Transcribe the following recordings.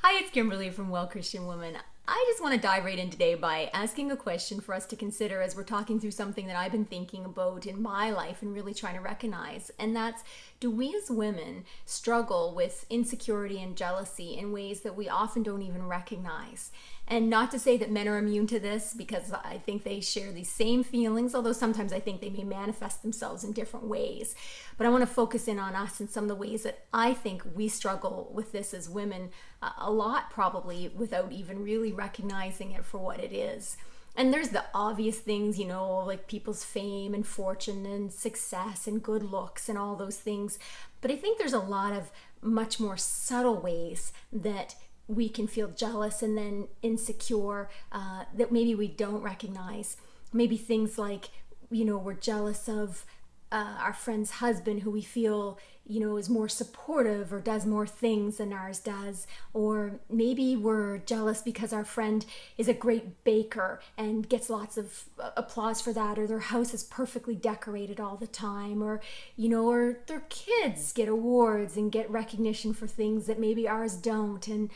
Hi, it's Kimberly from Well Christian Woman. I just want to dive right in today by asking a question for us to consider as we're talking through something that I've been thinking about in my life and really trying to recognize. And that's, do we as women struggle with insecurity and jealousy in ways that we often don't even recognize? And not to say that men are immune to this, because I think they share these same feelings, although sometimes I think they may manifest themselves in different ways. But I want to focus in on us and some of the ways that I think we struggle with this as women a lot, probably without even really recognizing it for what it is. And there's the obvious things, like people's fame and fortune and success and good looks and all those things. But I think there's a lot of much more subtle ways that we can feel jealous and then insecure that maybe we don't recognize. Maybe things like, we're jealous of our friend's husband who we feel, is more supportive or does more things than ours does. Or maybe we're jealous because our friend is a great baker and gets lots of applause for that, or their house is perfectly decorated all the time, or their kids get awards and get recognition for things that maybe ours don't. And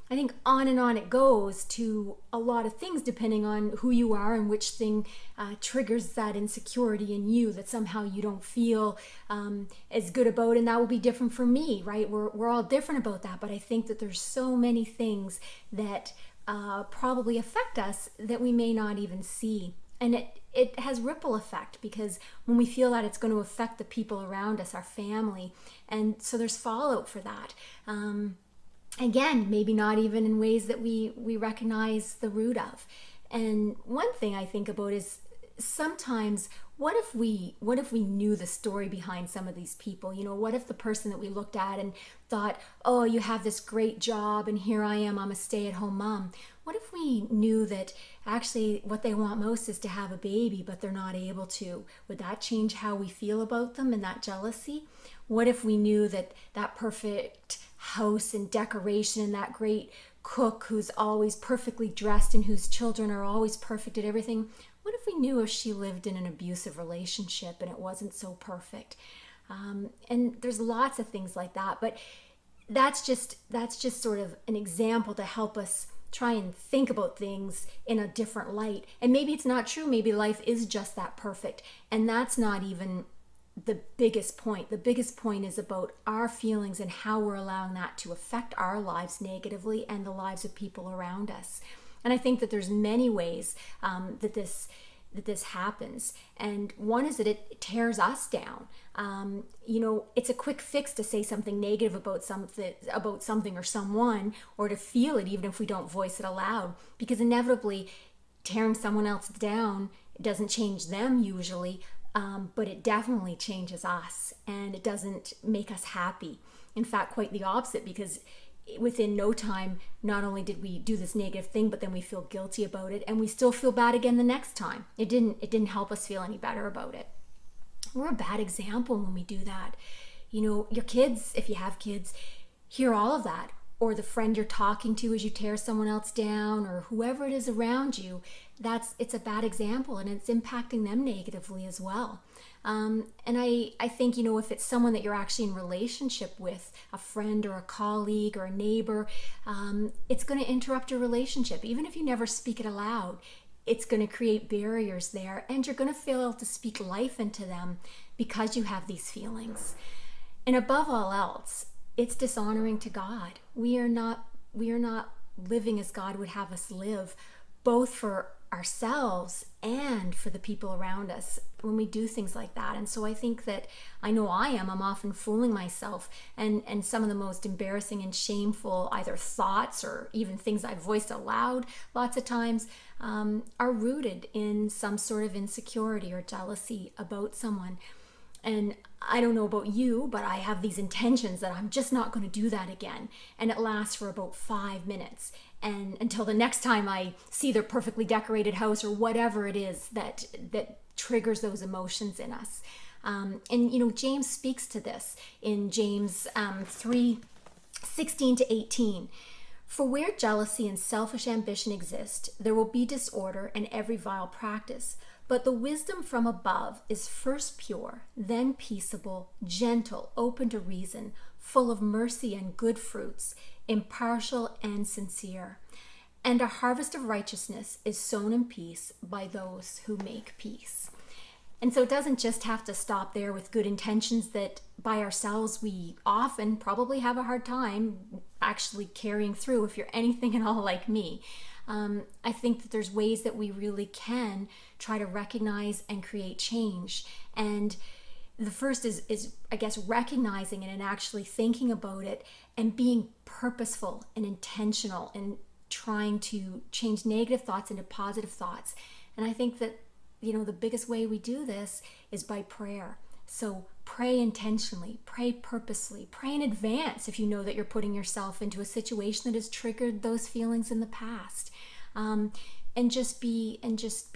I think on and on it goes to a lot of things depending on who you are and which thing triggers that insecurity in you that somehow you don't feel as good about, and that will be different for me, right? We're all different about that, but I think that there's so many things that probably affect us that we may not even see. And it has ripple effect, because when we feel that, it's going to affect the people around us, our family, and so there's fallout for that. Again, maybe not even in ways that we recognize the root of. And one thing I think about is sometimes what if we knew the story behind some of these people? What if the person that we looked at and thought, oh, you have this great job and here I am, I'm a stay-at-home mom. What if we knew that actually what they want most is to have a baby, but they're not able to? Would that change how we feel about them and that jealousy? What if we knew that that perfect house and decoration and that great cook who's always perfectly dressed and whose children are always perfect at everything, what if we knew if she lived in an abusive relationship and it wasn't so perfect? And there's lots of things like that, but that's just sort of an example to help us try and think about things in a different light. And maybe it's not true. Maybe life is just that perfect, and that's not even the biggest point. The biggest point is about our feelings and how we're allowing that to affect our lives negatively and the lives of people around us. And I think that there's many ways that this happens. And one is that it tears us down. It's a quick fix to say something negative about something or someone, or to feel it even if we don't voice it aloud, because inevitably tearing someone else down doesn't change them usually. But it definitely changes us, and it doesn't make us happy. In fact, quite the opposite, because within no time, not only did we do this negative thing, but then we feel guilty about it, and we still feel bad again the next time. It didn't help us feel any better about it. We're a bad example when we do that. Your kids, if you have kids, hear all of that. Or the friend you're talking to as you tear someone else down, or whoever it is around you, it's a bad example, and it's impacting them negatively as well. And I think, if it's someone that you're actually in relationship with, a friend or a colleague or a neighbor, it's going to interrupt your relationship. Even if you never speak it aloud, it's going to create barriers there, and you're going to fail to speak life into them because you have these feelings. And above all else, it's dishonoring to God. We are not living as God would have us live, both for ourselves and for the people around us when we do things like that. And so I think that, I know I'm often fooling myself, and some of the most embarrassing and shameful either thoughts or even things I've voiced aloud lots of times are rooted in some sort of insecurity or jealousy about someone. And I don't know about you, but I have these intentions that I'm just not going to do that again. And it lasts for about 5 minutes, and until the next time I see their perfectly decorated house or whatever it is that triggers those emotions in us. And James speaks to this in James 3:16-18. For where jealousy and selfish ambition exist, there will be disorder and every vile practice. But the wisdom from above is first pure, then peaceable, gentle, open to reason, full of mercy and good fruits, impartial and sincere. And a harvest of righteousness is sown in peace by those who make peace. And so it doesn't just have to stop there with good intentions that by ourselves we often probably have a hard time actually carrying through if you're anything at all like me. I think that there's ways that we really can try to recognize and create change. And the first is I guess, recognizing it and actually thinking about it and being purposeful and intentional and trying to change negative thoughts into positive thoughts. And I think that, the biggest way we do this is by prayer. So pray intentionally, pray purposely, pray in advance if you know that you're putting yourself into a situation that has triggered those feelings in the past. And just be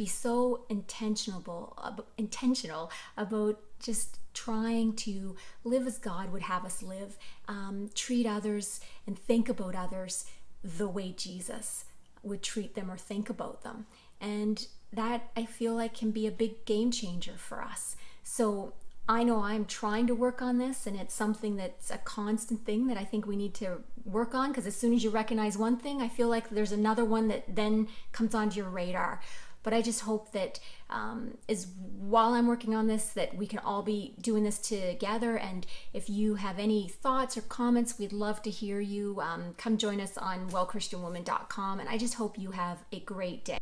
so intentional about just trying to live as God would have us live, treat others and think about others the way Jesus would treat them or think about them. And that, I feel like, can be a big game changer for us. So I know I'm trying to work on this, and it's something that's a constant thing that I think we need to work on, because as soon as you recognize one thing, I feel like there's another one that then comes onto your radar. But I just hope that while I'm working on this, that we can all be doing this together. And if you have any thoughts or comments, we'd love to hear you. Come join us on wellchristianwoman.com. And I just hope you have a great day.